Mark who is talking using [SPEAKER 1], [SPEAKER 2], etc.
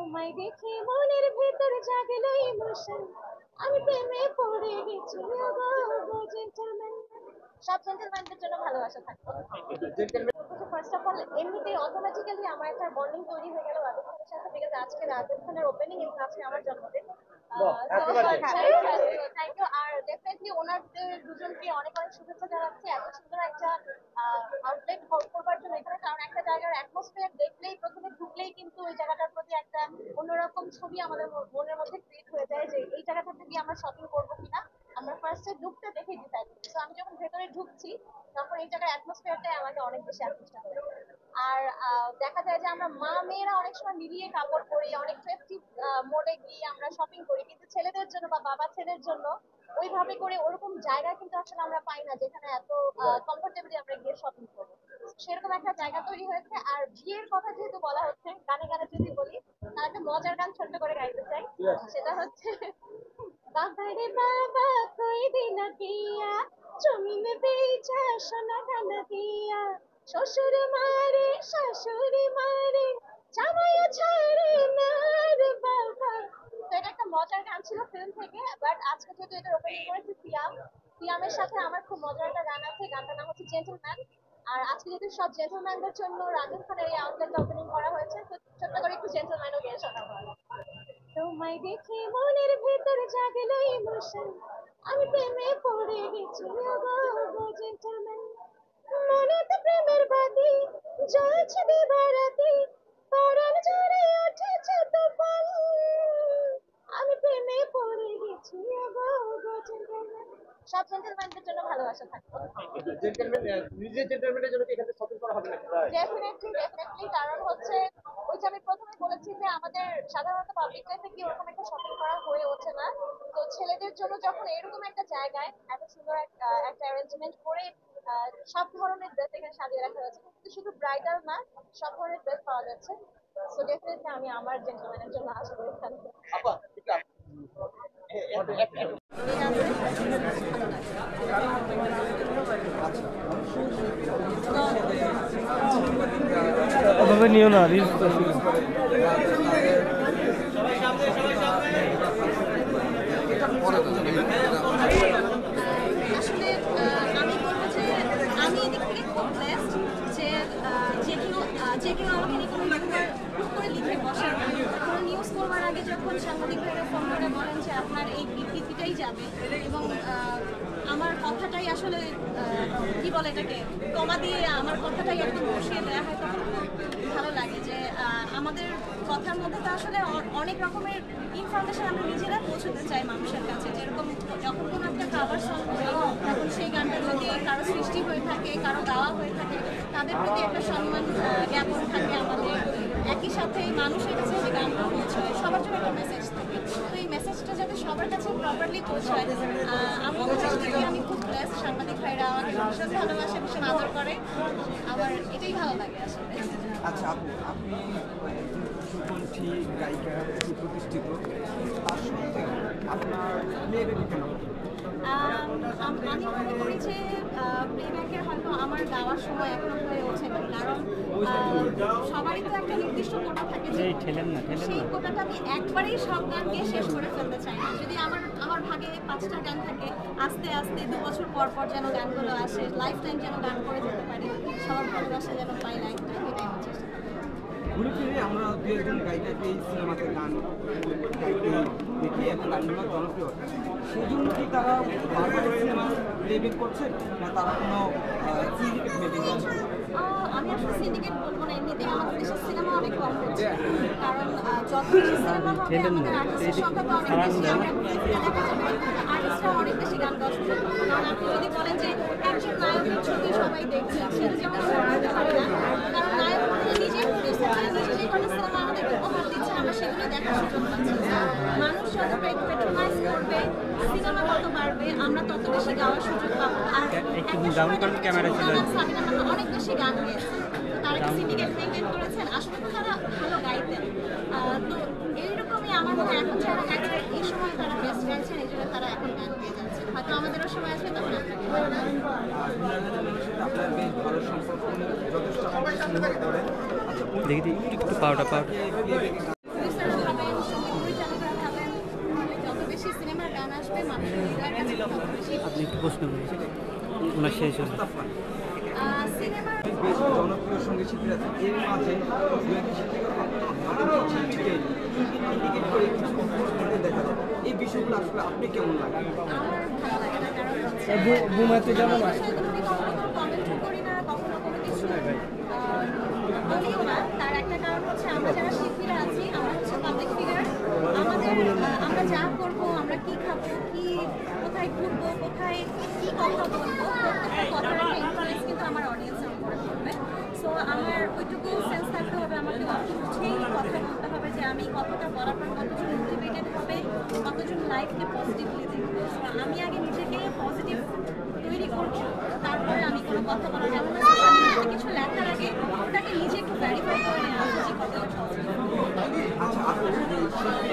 [SPEAKER 1] তোমায় দেখে মনের ভেতর জাগলো ইমোশন, আমি প্রেমে পড়ে গেছি গো জেন্টলম্যান। সব জেন্টলম্যানদের জন্য ভালোবাসা থাকবে। ফার্স্ট অফ অল এমনিতেই অটোমেটিক্যালি আমার একটা বন্ডিং তৈরি হয়ে গেল রাজস্থানের সাথে, বিকজ আজকে রাজস্থানের ওপেনিং এবং আজকে আমার জন্মদিন। Thank you. আর ডেফিনেটলি ওনাদের দুজনকে অনেক অনেক শুভেচ্ছা জানাচ্ছি এত সুন্দর একটা আউটলেট করবার জন্য এখানে। কারণ একটা জায়গার অ্যাটমসফিয়ার দেখলেই, প্রথমে ঢুকলেই কিন্তু ওই জায়গাটার প্রতি একটা অন্যরকম ছবি আমাদের মনের মধ্যে ক্রিয়েট হয়ে যায় যে এই জায়গাটাতে গিয়ে আমরা শপিং করবো কিনা। আমরা ফার্স্টে ঢুকতে দেখে ডিসাইড করি। তো আমি যখন ভেতরে ঢুকছি তখন এই জায়গার অ্যাটমসফিয়ারটাই আমাকে অনেক বেশি আকৃষ্ট করে। আর দেখা যায় যে আমরা মা মেয়েরা অনেক সময় মিলিয়ে কাপড় পরি, অনেক ফেস্টিভ মোডে গিয়ে আমরা শপিং করি, কিন্তু ছেলেদের জন্য বা বাবা ছেলের জন্য ওইভাবে করে ওরকম জায়গা কিন্তু আসলে আমরা পাই না যেখানে এত কমফোর্টেবলি আমরা গিয়ে শপিং করবো। সেরকম একটা জায়গা তৈরি হয়েছে। আর বিয়ের কথা যেহেতু বলা হচ্ছে, গানে গানে যদি বলি তার একটা মজার গান ছোট্ট করে গাইতে চাই। সেটা হচ্ছে বাবারে বাবা কই দিন দিয়া, জমিন বেচা সোনা দানা দিয়া, শ্বশুর মারে শাশুড়ি মারে, জামাই ছাড়ে না রে বাবা। তো এটা একটা মজার গান ছিল ফিল্ম থেকে, বাট আজকে যেহেতু এটা ওপেনিং করেছে সিয়াম, সিয়ামের সাথে আমার খুব মজার একটা গান আছে, গানটার নাম হচ্ছে জেন্টলম্যান। আর আজকে যেহেতু সব জেন্টলম্যানদের জন্য রাজস্থানের এই আউটলেটটা ওপেনিং করা হয়েছে, তো ছোট্ট করে একটু জেন্টলম্যানও গিয়ে শোনাবো। তোমায় দেখে মনের ভেতর জাগলো ইমোশন, আমি প্রেমে পড়ে গেছি গো জেন্টলম্যান। মনেতে প্রেমের বাতি জ্বলছে দিবারাতি, পরাণ জুড়ে উঠেছে তুফান, আমি প্রেমে পড়ে গেছি গো জেন্টলম্যান। সব জেন্টলম্যানদের জন্য ভালোবাসা থাকবে। নিজের জেন্টলম্যানের জন্য কি এখানে শপিং করা হবে নাকি? Definitely definitely. কারণ হচ্ছে ওই যে আমি প্রথমে বলেছি যে আমাদের সাধারণত পাবলিক প্লেসে কি ওরকম একটা শপিং করা হয়ে ওঠে না। তো ছেলেদের জন্য যখন এরকম একটা জায়গায় এত সুন্দর একটা অ্যারেঞ্জমেন্ট করে সব ধরনের ড্রেস এখানে সাজিয়ে রাখা হয়েছে, কিন্তু শুধু ব্রাইডাল না, সব ধরনের ড্রেস পাওয়া যাচ্ছে। সো ডেফিনেটলি আমি আমার জেন্টলম্যানের জন্য আসবো এখানে।
[SPEAKER 2] ওভাবে নিও না, রিলস তো
[SPEAKER 1] আসলে আমি বলবো যে আমি এদিক থেকে খুব ব্লেসড যে যে কেউ আমাকে নিয়ে কোনো হুট করে লিখে বসার কোনো নিউজ করবার আগে যখন সাংবাদিক ভাইরা ফোন করে বলেন যে আপনার এই বিবৃতিটাই যাবে, এবং আমার কথাটাই আসলে কি বলে এটাকে কমা দিয়ে আমার কথাটাই একদম বসিয়ে দেওয়া হয়, তখন খুব ভালো লাগে যে আমাদের কথার মধ্যে তো আসলে অনেক রকমের ইনফরমেশন আমরা নিজেরা পৌঁছতে চাই মানুষের কাছে। যেরকম যখন কোনো একটা খাবার সং করি তখন সেই গানটার যদি কারো সৃষ্টি হয়ে থাকে, কারো গাওয়া হয়ে থাকে, তাদের প্রতি একটা সম্মান জ্ঞাপন থাকে আমাদের। একই সাথে মানুষের কাছে যে গানটা পৌঁছায় সবার জন্য একটা মেসেজ থাকে, তো এই মেসেজটা যাতে সবার কাছে প্রপারলি পৌঁছায় আমি আমি খুব ব্লেস। সাংবাদিক ভাইরা আমাকে ভীষণ ভালোবাসে, ভীষণ আদর করে, আমার এটাই ভালো লাগে আসলে।
[SPEAKER 3] আচ্ছা আপু, আপনি সুকণ্ঠী গায়িকা, প্রতিষ্ঠিত, তার সত্ত্বেও আপনার মেয়েদেরই কেন?
[SPEAKER 1] আমি মনে করি যে প্লেব্যাকের হয়তো আমার গাওয়ার সময় এখনো হয়ে ওঠেনি, কারণ সবারই তো একটা নির্দিষ্ট কোটা থাকে, সেই কোটাটা আমি একবারেই সব গান গিয়ে শেষ করে ফেলতে চাই না। যদি আমার ভাগে 5টা গান থাকে, আস্তে আস্তে 2 বছর পর পর যেন গানগুলো আসে, লাইফ টাইম যেন গান করে যেতে পারি, সবার ভালোবাসা যেন পাই লাইফ টাইম, এটাই আমার চেষ্টা।
[SPEAKER 3] ঘুরে ফিরে আমরা দু একজন গায়িকাকে এই সিনেমাতে গান গাইতে দেখি এবং গানগুলো জনপ্রিয়, সেই জন্য কি তারা বারবার সিনেমা প্লেব্যাক করছে না তারা কোনো সিন্ডিকেট মেকিং করছে?
[SPEAKER 1] আমি আসলে সিন্ডিকেট বলবো না, এমনিতেই আমাদের দেশের সিনেমা অনেক কম হচ্ছে, কারণ যত বেশি সিনেমা হবে আমাদের আর্টিস্টের সংখ্যা তো অনেক বেশি, আমরা দেখা যাবে আর্টিস্টরা অনেক বেশি গান গাওয়া সুযোগ পাবো। কারণ আপনি যদি বলেন যে একজন নায়কের ছবি সবাই দেখছে, সেটা যেমন হতে পারে না, কারণ নায়ক নিজে প্রডিউস করে, নিজে যে কোনো সিনেমা আমাদের উপহার দিচ্ছে, আমরা সেগুলো দেখার সুযোগ পাচ্ছি। মানুষ যত পেট্রোনাইজ করবে, সিনেমা তত বাড়বে, আমরা তত বেশি গাওয়ার সুযোগ পাবো। আর সাবিনা ম্যাম অনেক বেশি গান গেয়েছে, তারা কি সিন্ডিকেট মেনটেন করেছেন? আসলে তো তারা ভালো গাইতেন। তো এইরকমই আমার মনে হয় এখন যারা গাইছে এই সময় তারা বেস্ট গাইছেন, এই জন্য তারা এখন গান গেয়ে যাচ্ছেন। হয়তো আমাদেরও সময় আসবে তখন
[SPEAKER 3] আপনার বেশ ভালো সম্পর্ক, যথেষ্ট
[SPEAKER 2] দেখি একটু পাউডার আপনি একটু প্রশ্ন করুন ওনার শেষ হলো।
[SPEAKER 3] প্রস্তাব পান।
[SPEAKER 1] সিনেমার
[SPEAKER 3] বেশ জনপ্রিয় সঙ্গীত শিল্পী আছে, এর মাঝে দু একটি শিল্পীকে আপনাদের শিল্পীকে ইন্ডিকেট করে কিছু পোস্ট করতে দেখা যায়। এই বিষয়গুলো আসলে আপনি কেমন লাগে?
[SPEAKER 1] আমার ভালো লাগে না, কারণ হচ্ছে
[SPEAKER 2] ঘুমাতে যাবো না।
[SPEAKER 1] আসলে আমি কখনো কোনো কমেন্টও করি না, কখনো কোনো কিছু বলিও না। তার একটা কারণ হচ্ছে আমরা যারা শিল্পীরা আছি, আমরা হচ্ছে পাবলিক ফিগার। আমরা যা করবো, আমরা কি খাবো, কি কোথায় ঘুরবো, কোথায় কি কথা বলবো, প্রত্যেকটা কথার একটা ইনফ্লুয়েন্স কিন্তু আমার অডিয়েন্সের উপরে পড়বে। সো আমার ওইটুকু সেন্স থাকতে হবে, আমাকে বুঝেই কথা বলতে হবে যে আমি কথাটা বলার পর কতজন মোটিভেটেড হবে, কতজন লাইফকে পজিটিভলি দেখবে। So, আমি আগে নিজেকে পজিটিভ তৈরি করবো, তারপরে আমি কোনো কথা বলা যাবে না। সোশ্যাল মিডিয়াতে কিছু লেখার আগে ওটাকে নিজে একটু ভেরিফাই করে নেওয়া যে কতটা পজিটিভ।
[SPEAKER 3] আচ্ছা, আপনি শিল্পী